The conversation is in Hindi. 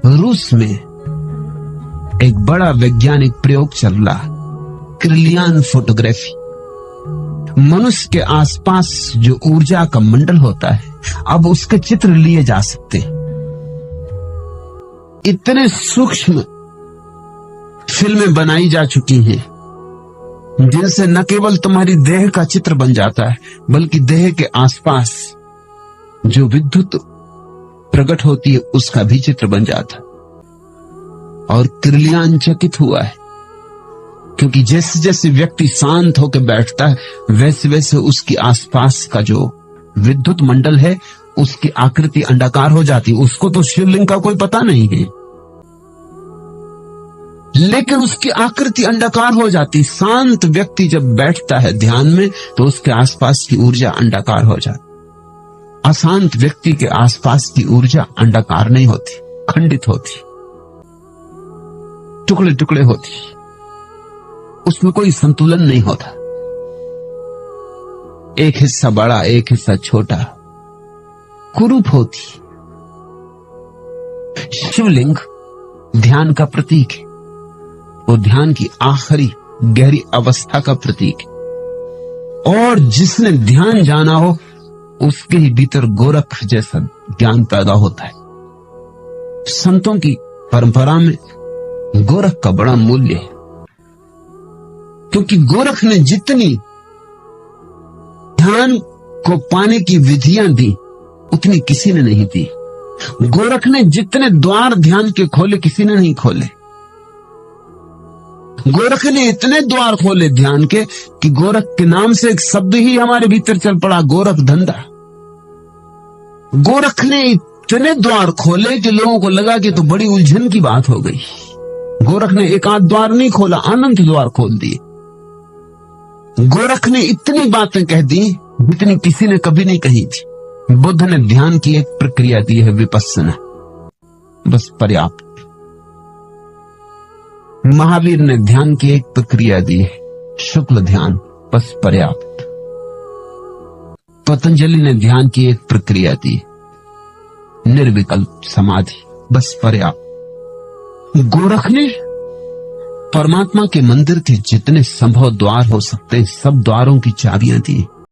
रूस में एक बड़ा वैज्ञानिक प्रयोग चल रहा, क्रिलियन फोटोग्राफी। मनुष्य के आसपास जो ऊर्जा का मंडल होता है, अब उसके चित्र लिए जा सकते हैं। इतने सूक्ष्म फिल्में बनाई जा चुकी हैं जिनसे न केवल तुम्हारी देह का चित्र बन जाता है, बल्कि देह के आसपास जो विद्युत प्रकट होती है उसका भी चित्र बन जाता है। और क्रिलियन चकित हुआ है, क्योंकि जैसे जैसे व्यक्ति शांत होकर बैठता है, वैसे वैसे उसके आसपास का जो विद्युत मंडल है उसकी आकृति अंडाकार हो जाती है। उसको तो शिवलिंग का कोई पता नहीं है, लेकिन उसकी आकृति अंडाकार हो जाती। शांत व्यक्ति जब बैठता है ध्यान में तो उसके आसपास की ऊर्जा अंडाकार हो जाती। अशांत व्यक्ति के आसपास की ऊर्जा अंडाकार नहीं होती, खंडित होती, टुकड़े टुकड़े होती, उसमें कोई संतुलन नहीं होता। एक हिस्सा बड़ा, एक हिस्सा छोटा, कुरूप होती। शिवलिंग ध्यान का प्रतीक है, वो ध्यान की आखिरी गहरी अवस्था का प्रतीक है। और जिसने ध्यान जाना हो उसके ही भीतर गोरख जैसा ज्ञान पैदा होता है। संतों की परंपरा में गोरख का बड़ा मूल्य है, क्योंकि गोरख ने जितनी ध्यान को पाने की विधियां दी उतनी किसी ने नहीं दी। गोरख ने जितने द्वार ध्यान के खोले किसी ने नहीं खोले। गोरख ने इतने द्वार खोले ध्यान के कि गोरख के नाम से एक शब्द ही हमारे भीतर चल पड़ा, गोरख धंधा। गोरख ने इतने द्वार खोले कि लोगों को लगा कि तो बड़ी उलझन की बात हो गई। गोरख ने एक आध द्वार नहीं खोला, अनंत द्वार खोल दिए। गोरख ने इतनी बातें कह दी जितनी किसी ने कभी नहीं कही थी। बुद्ध ने ध्यान की एक प्रक्रिया दी है, विपस्सना, बस पर्याप्त। महावीर ने ध्यान की एक प्रक्रिया दी है, शुक्ल ध्यान, बस पर्याप्त। पतंजलि ने ध्यान की एक प्रक्रिया दी, निर्विकल्प समाधि, बस पर्याप्त। गोरख ने परमात्मा के मंदिर के जितने संभव द्वार हो सकते हैं सब द्वारों की चाबियां दी।